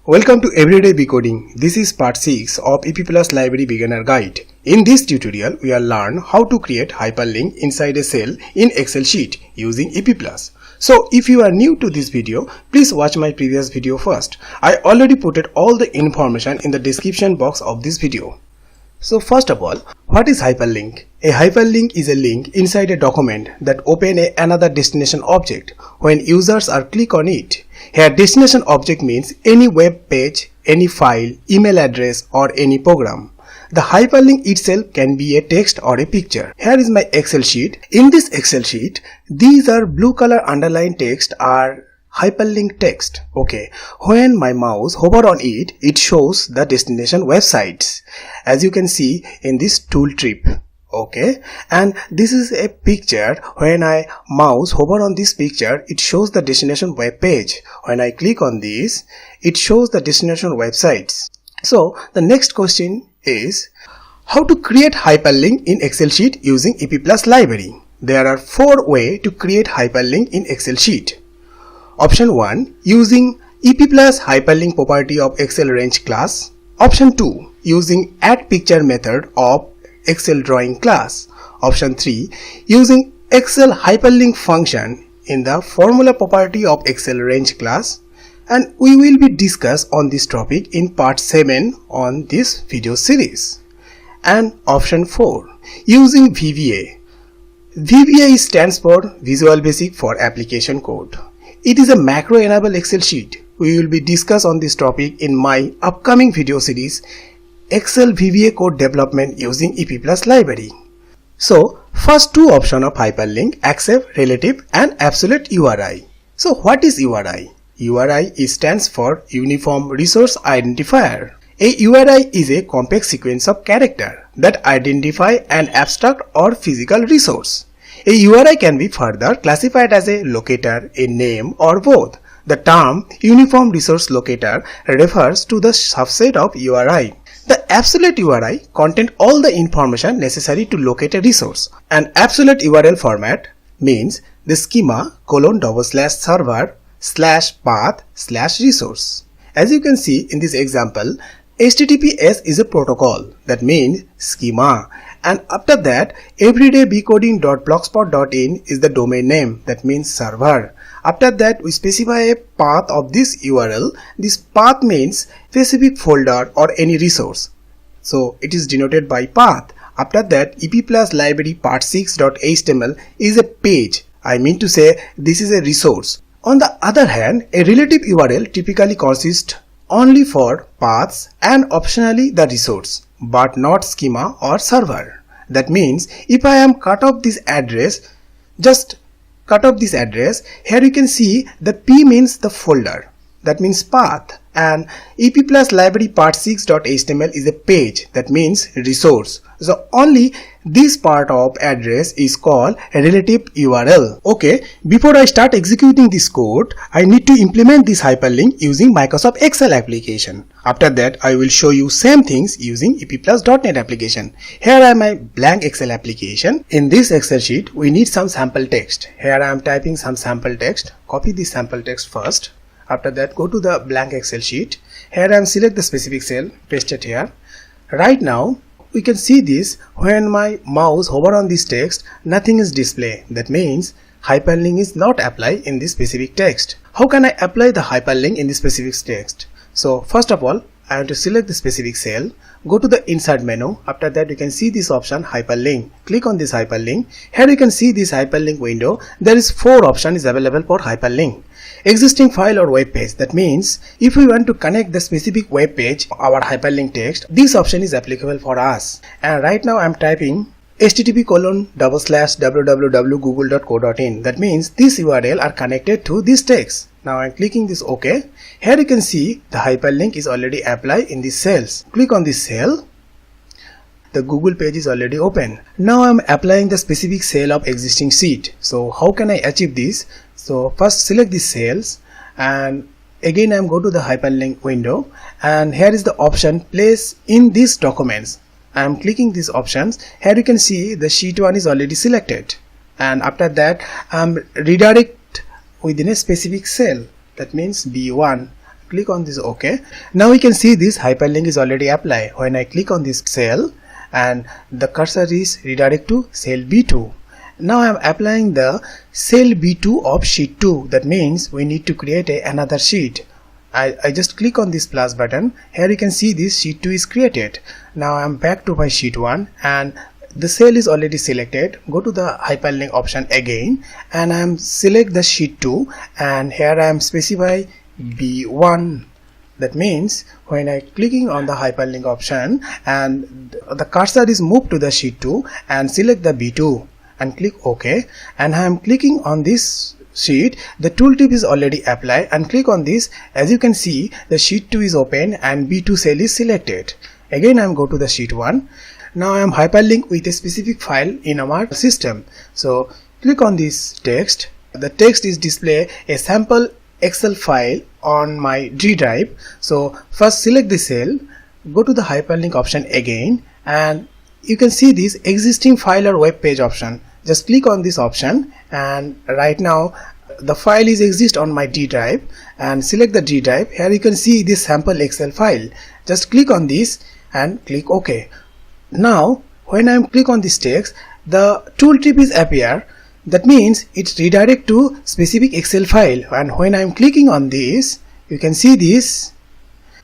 Welcome to Everyday Decoding. This is part 6 of EPPlus Library Beginner Guide. In this tutorial, we will learn how to create hyperlink inside a cell in Excel sheet using EPPlus. So if you are new to this video, please watch my previous video first. I already put all the information in the description box of this video. So first of all, what is hyperlink? A hyperlink is a link inside a document that opens another destination object when users are click on it. Here destination object means any web page, any file, email address or any program. The hyperlink itself can be a text or a picture. Here is my Excel sheet. In this Excel sheet, these are blue color underlined text are hyperlink text. Okay, when my mouse hover on it, it shows the destination websites as you can see in this tool trip. Okay, and this is a picture. When I mouse hover on this picture, it shows the destination web page. When I click on this, it shows the destination websites. So the next question is how to create hyperlink in Excel sheet using EPPlus library. There are 4 ways to create hyperlink in Excel sheet. Option 1, using EPPlus Hyperlink property of ExcelRange class. Option 2, using AddPicture method of ExcelDrawing class. Option 3, using Excel Hyperlink Function in the formula property of ExcelRange class. And we will be discuss on this topic in part 7 on this video series. And option 4, using VBA. VBA stands for Visual Basic for Application Code. It is a macro-enabled Excel sheet. We will be discuss on this topic in my upcoming video series, Excel VBA code development using EPPlus library. So, first 2 options of hyperlink, accept, relative and absolute URI. So, what is URI? URI stands for Uniform Resource Identifier. A URI is a complex sequence of characters that identify an abstract or physical resource. A URI can be further classified as a locator, a name or both. The term Uniform Resource Locator refers to the subset of URI. The absolute URI contains all the information necessary to locate a resource. An absolute URL format means the schema :/server/path/resource. As you can see in this example, HTTPS is a protocol, that means schema, and after that everydaybecoding.blogspot.in is the domain name, that means server. After that we specify a path of this URL. This path means specific folder or any resource, so it is denoted by path. After that EPPlus library part6.html is a page, I mean to say this is a resource. On the other hand, a relative URL typically consists only for paths and optionally the resource, but not schema or server. That means if I am cut off this address, just cut off this address, here you can see the P means the folder, that means path, and EPPlus library part6.html is a page, that means resource. So only this part of address is called a relative URL. Okay, before I start executing this code, I need to implement this hyperlink using Microsoft Excel application. After that, I will show you same things using EPPlus.NET application. Here are my blank Excel application. In this Excel sheet, we need some sample text. Here I am typing some sample text. Copy this sample text first. After that, go to the blank Excel sheet. Here I am select the specific cell, paste it here. Right now, we can see this. When my mouse hover on this text, nothing is displayed. That means hyperlink is not applied in this specific text. How can I apply the hyperlink in this specific text? So first of all, I have to select the specific cell, go to the insert menu. After that you can see this option hyperlink. Click on this hyperlink. Here you can see this hyperlink window. There is 4 options available for hyperlink. Existing file or web page, that means if we want to connect the specific web page our hyperlink text, this option is applicable for us. And right now I am typing http://www.google.co.in. that means this URL are connected to this text. Now I am clicking this OK. Here you can see the hyperlink is already applied in these cells. Click on this cell. The Google page is already open. Now I am applying the specific cell of existing sheet. So how can I achieve this? So first select these cells and again I am go to the hyperlink window, and here is the option place in these documents. I am clicking these options. Here you can see the sheet 1 is already selected, and after that I am redirect within a specific cell, that means B1. click on this OK. Now we can see this hyperlink is already applied. When I click on this cell and the cursor is redirect to cell B2. Now I am applying the cell B2 of sheet 2. That means we need to create another sheet. I just click on this plus button. Here you can see this sheet 2 is created. Now I am back to my sheet 1 and the cell is already selected. Go to the hyperlink option again and I am select the sheet 2 and here I am specify B1. That means when I clicking on the hyperlink option and the cursor is moved to the sheet 2 and select the B2 and click OK, and I am clicking on this sheet, the tooltip is already applied, and click on this. As you can see, the sheet 2 is open and B2 cell is selected. Again I am go to the sheet 1. Now I am hyperlink with a specific file in our system. So click on this text. The text is display a sample Excel file on my D drive. So first select the cell, go to the hyperlink option again, and you can see this existing file or web page option. Just click on this option and right now the file is exist on my D drive, and select the D drive. Here you can see this sample Excel file. Just click on this and click OK. Now when I click on this text, the tooltip is appear. That means it redirect to specific Excel file, and when I am clicking on this, you can see this.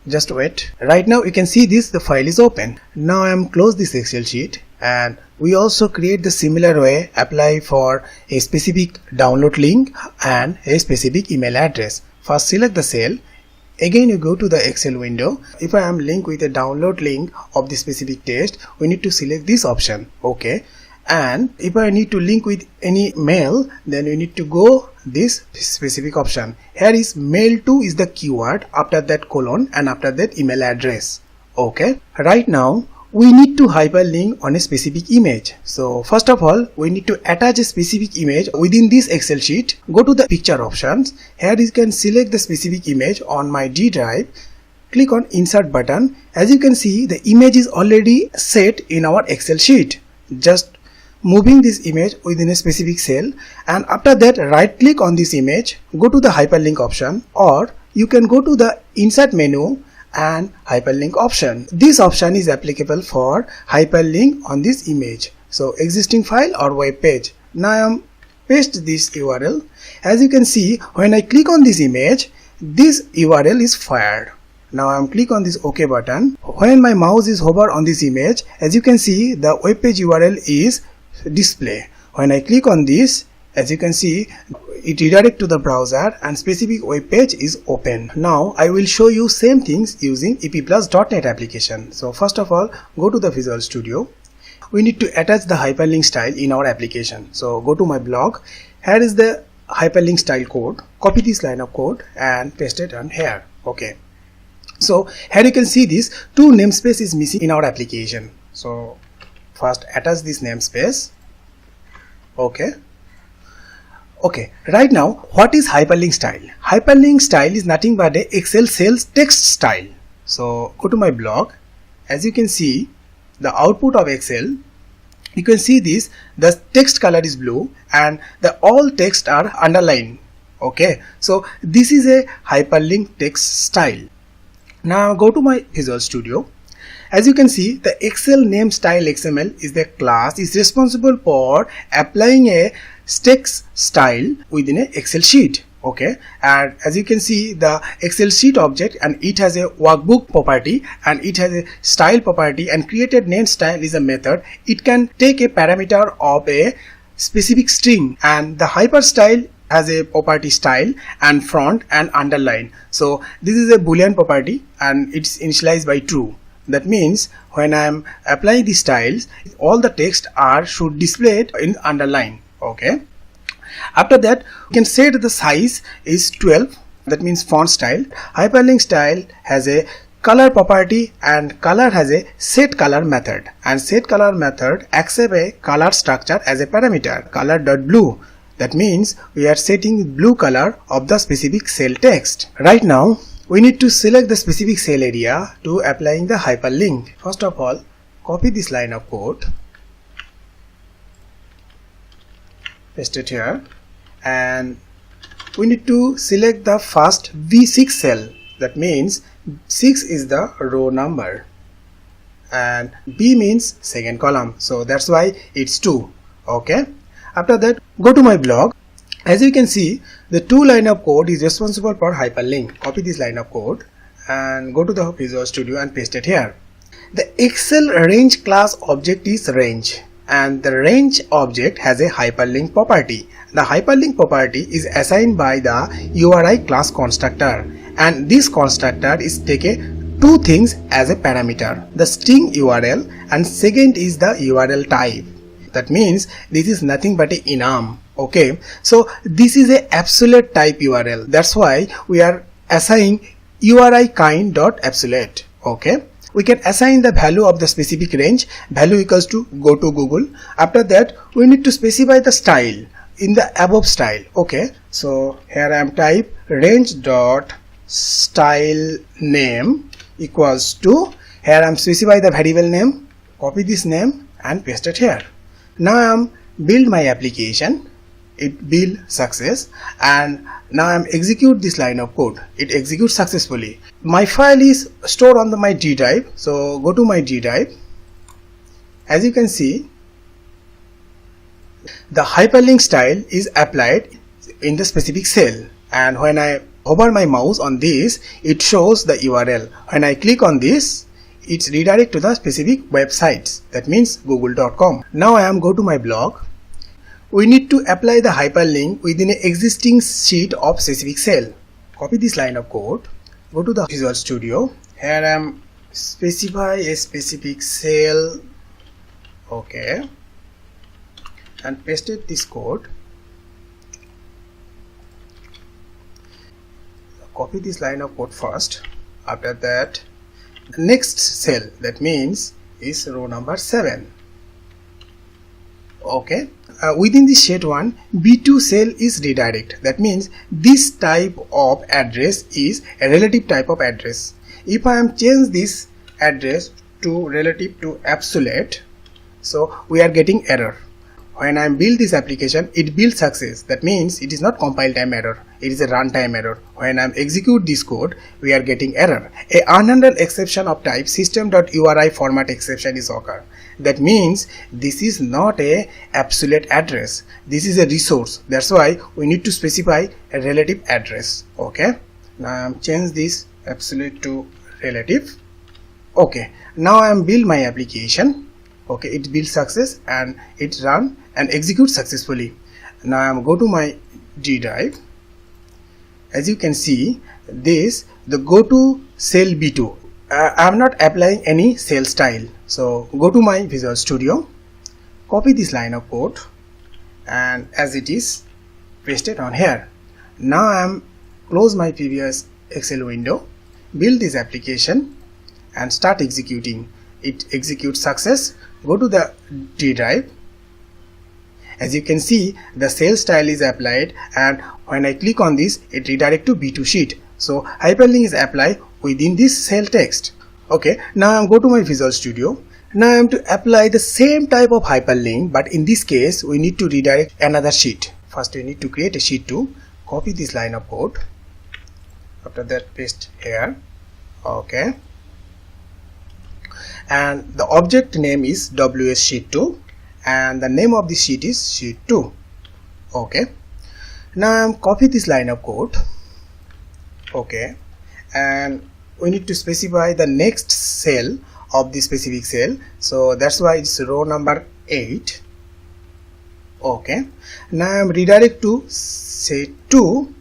Just wait. Right now you can see this, the file is open. Now I am close this Excel sheet, and we also create the similar way, apply for a specific download link and a specific email address. First select the cell. Again you go to the Excel window. If I am linked with a download link of the specific text, we need to select this option. OK. And if I need to link with any mail, then we need to go this specific option. Here is mail to is the keyword, after that colon, and after that email address. OK. Right now we need to hyperlink on a specific image. So first of all, we need to attach a specific image within this Excel sheet. Go to the picture options. Here you can select the specific image on my D drive. Click on insert button. As you can see, the image is already set in our Excel sheet. Just moving this image within a specific cell, and after that right click on this image, go to the hyperlink option, or you can go to the insert menu and hyperlink option. This option is applicable for hyperlink on this image, so existing file or web page. Now I am paste this URL. As you can see, when I click on this image, this URL is fired. Now I am click on this OK button. When my mouse is hover on this image, as you can see, the web page URL is display. When I click on this, as you can see, it redirect to the browser and specific web page is open. Now I will show you same things using EPPlus.NET application. So first of all, go to the Visual Studio. We need to attach the hyperlink style in our application. So go to my blog. Here is the hyperlink style code. Copy this line of code and paste it on here. Okay. So here you can see this two namespace is missing in our application. So first attach this namespace. Okay. Right now, what is hyperlink style? Hyperlink style is nothing but a Excel cells text style. So go to my blog. As you can see, the output of Excel, you can see this, the text color is blue and the all text are underlined. Okay. So this is a hyperlink text style. Now go to my Visual Studio. As you can see, the Excel name style XML is the class is responsible for applying a text style within an Excel sheet. Okay, and as you can see, the Excel sheet object, and it has a workbook property and it has a style property, and created name style is a method. It can take a parameter of a specific string, and the hyper style has a property style and front and underline. So this is a boolean property and it's initialized by true. That means when I am applying the styles, all the text should display it in underline. Okay. After that, you can set the size is 12. That means font style. Hyperlink style has a color property and color has a set color method, and set color method accepts a color structure as a parameter, color.blue. That means we are setting blue color of the specific cell text. Right now, we need to select the specific cell area to applying the hyperlink. First of all, copy this line of code, paste it here, and we need to select the first V6 cell. That means 6 is the row number and B means second column, so that's why it's 2. Okay, after that go to my blog. As you can see, the 2 line of code is responsible for hyperlink. Copy this line of code and go to the Visual Studio and paste it here. The ExcelRange class object is range, and the range object has a hyperlink property. The hyperlink property is assigned by the URI class constructor, and this constructor is taken 2 things as a parameter: the string URL and second is the URL type. That means this is nothing but a enum. Okay, so this is a absolute type URL. That's why we are assigning URI kind dot absolute. Okay, we can assign the value of the specific range. Value equals to go to Google. After that we need to specify the style in the above style. Okay, so here I am type range dot style name equals to, here I am specify the variable name, copy this name and paste it here. Now I am build my application. It build success, and now I am execute this line of code. It executes successfully. My file is stored on my D drive, so go to my D drive. As you can see, the hyperlink style is applied in the specific cell, and when I hover my mouse on this, it shows the URL. When I click on this, it's redirect to the specific websites, that means google.com. Now I am go to my blog. We need to apply the hyperlink within an existing sheet of specific cell. Copy this line of code, go to the Visual Studio. Here I am specify a specific cell. Okay, and pasted this code. Copy this line of code first. After that, next cell, that means is row number 7. Okay, within this sheet 1, B2 cell is redirect. That means this type of address is a relative type of address. If I am change this address to relative to absolute, so we are getting error. When I build this application, it builds success. That means it is not compile time error, it is a runtime error. When I execute this code, we are getting error. A unhandled exception of type system.uri format exception is occur. That means this is not a absolute address, this is a resource. That's why we need to specify a relative address. Okay, now I am change this absolute to relative. Okay, now I am build my application. Okay, it builds success and it run and execute successfully. Now I am go to my D drive. As you can see, this the go to cell B2. I am not applying any cell style, so go to my Visual Studio, copy this line of code and as it is paste it on here. Now I am close my previous Excel window, build this application and start executing. It executes success. Go to the D drive. As you can see, the cell style is applied, and when I click on this, it redirect to B2 sheet. So hyperlink is applied within this cell text. Okay, now I am go to my Visual Studio. Now I am to apply the same type of hyperlink, but in this case we need to redirect another sheet. First we need to create a sheet 2, copy this line of code. After that paste here. Okay, and the object name is WS sheet 2 and the name of the sheet is sheet 2. Okay, now I am copy this line of code. Okay, and we need to specify the next cell of the specific cell, so that's why it's row number 8. Okay, now I am redirect to say 2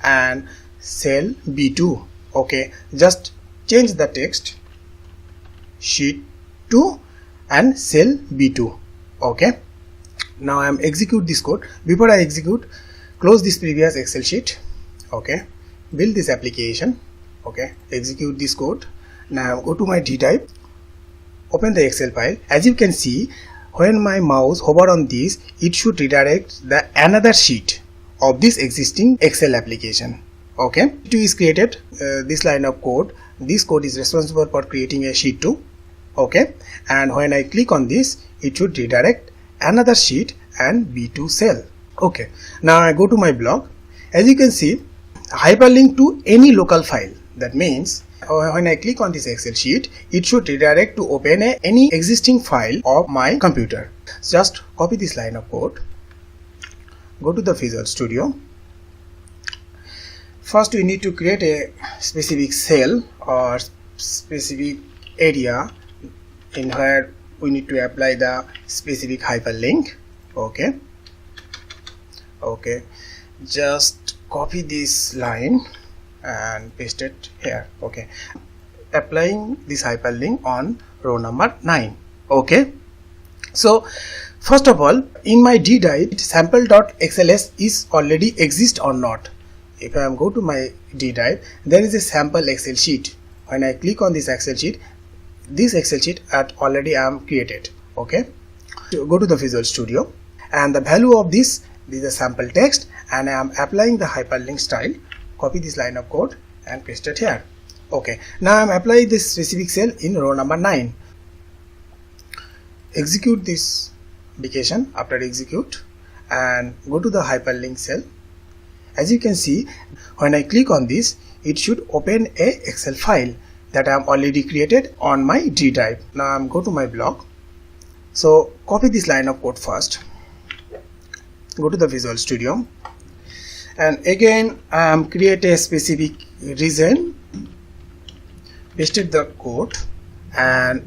and cell B2. Okay, just change the text sheet 2 and cell B2. Okay, now I am execute this code. Before I execute, close this previous Excel sheet. Okay, build this application. Okay, execute this code. Now go to my D drive, open the Excel file. As you can see, when my mouse hover on this, it should redirect the another sheet of this existing Excel application. Okay, sheet 2 is created. This line of code, this code is responsible for creating a sheet 2. Okay, and when I click on this, it should redirect another sheet and B2 cell. Okay, now I go to my blog. As you can see, hyperlink to any local file. That means when I click on this Excel sheet, it should redirect to open any existing file of my computer. Just copy this line of code, go to the Visual Studio. First we need to create a specific cell or specific area in where we need to apply the specific hyperlink. Okay, just copy this line and paste it here. Okay, applying this hyperlink on row number 9. Okay, so first of all, in my D drive, sample.xls is already exist or not. If I am go to my D drive, there is a sample Excel sheet. When I click on this Excel sheet, this Excel sheet already I am created. Okay, so go to the Visual Studio, and the value of this is a sample text, and I am applying the hyperlink style. Copy this line of code and paste it here. Okay, now I am applying this specific cell in row number 9. Execute this application. After execute, and go to the hyperlink cell. As you can see, when I click on this, it should open a Excel file that I am already created on my D drive. Now I am go to my block. So copy this line of code first. Go to the Visual Studio, and again I am create a specific region, pasted the code and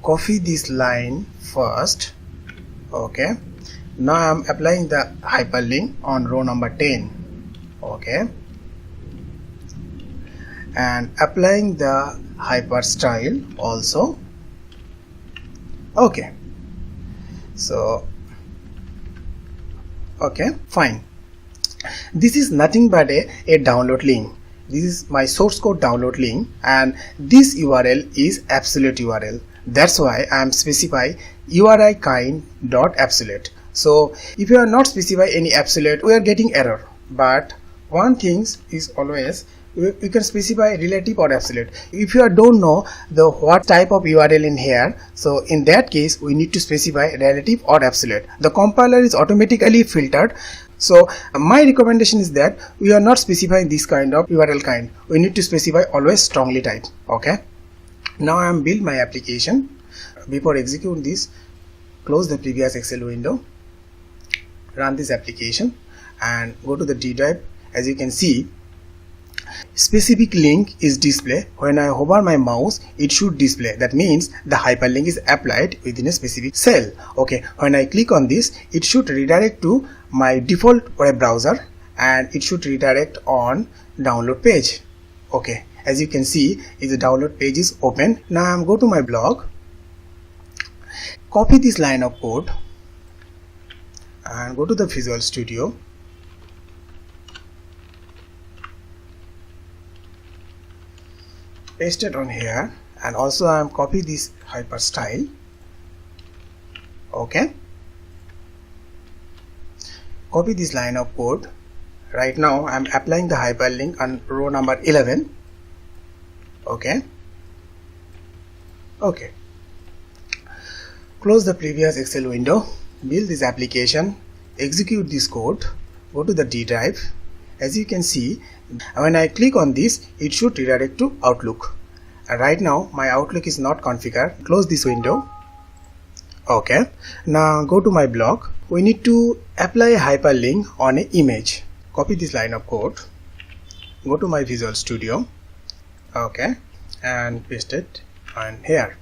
copy this line first. Okay, now I am applying the hyperlink on row number 10. Okay, and applying the hyper style also. Okay, so okay, fine. This is nothing but a download link. This is my source code download link, and this URL is absolute URL. That's why I am specify URI kind.absolute. So if you are not specify any absolute, we are getting error. But one thing is always you can specify relative or absolute. If you don't know the what type of URL in here, so in that case we need to specify relative or absolute. The compiler is automatically filtered. So my recommendation is that we are not specifying this kind of URL kind. We need to specify always strongly type. Okay, now I am build my application. Before execute this, close the previous Excel window, run this application and go to the D drive. As you can see, specific link is display. When I hover my mouse, it should display. That means the hyperlink is applied within a specific cell. Okay, when I click on this, it should redirect to my default web browser, and it should redirect on download page. Okay, as you can see, the download page is open. Now I am go to my blog, copy this line of code and go to the Visual Studio. Paste it on here, and also I am copy this hyper style. Okay, copy this line of code. Right now I am applying the hyperlink on row number 11. Okay, close the previous Excel window, build this application, execute this code, go to the D drive. As you can see, when I click on this, it should redirect to Outlook. And right now my Outlook is not configured. Close this window. Okay, now go to my block. We need to apply a hyperlink on an image. Copy this line of code, go to my Visual Studio. Okay, and paste it on here.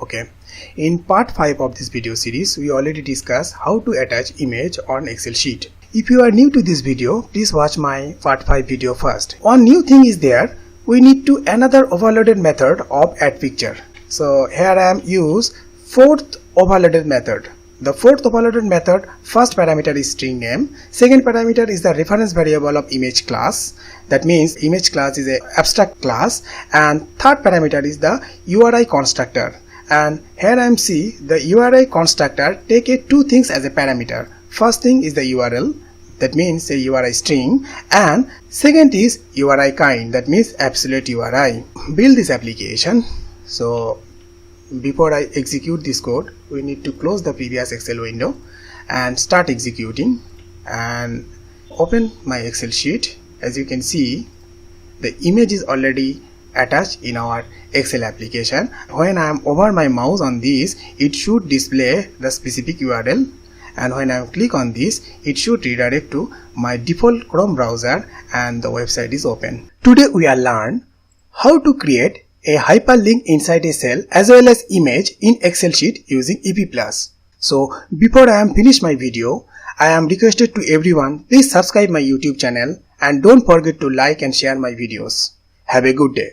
Okay, in part 5 of this video series, we already discussed how to attach image on Excel sheet. If you are new to this video, please watch my part 5 video first. One new thing is there, we need to another overloaded method of AddPicture. So here I am use fourth overloaded method. The fourth overloaded method, first parameter is string name, second parameter is the reference variable of image class. That means image class is a abstract class, and third parameter is the URI constructor. And here I am see the URI constructor take two things as a parameter. First thing is the URL, that means a URI string, and second is URI kind, that means absolute URI. Build this application. So before I execute this code, we need to close the previous Excel window and start executing, and open my Excel sheet. As you can see, the image is already attached in our Excel application. When I am over my mouse on this, it should display the specific URL, and when I click on this, it should redirect to my default Chrome browser and the website is open. Today we will learn how to create a hyperlink inside a cell as well as image in Excel sheet using EPPlus. So before I am finish my video, I am requested to everyone, please subscribe my YouTube channel and don't forget to like and share my videos. Have a good day.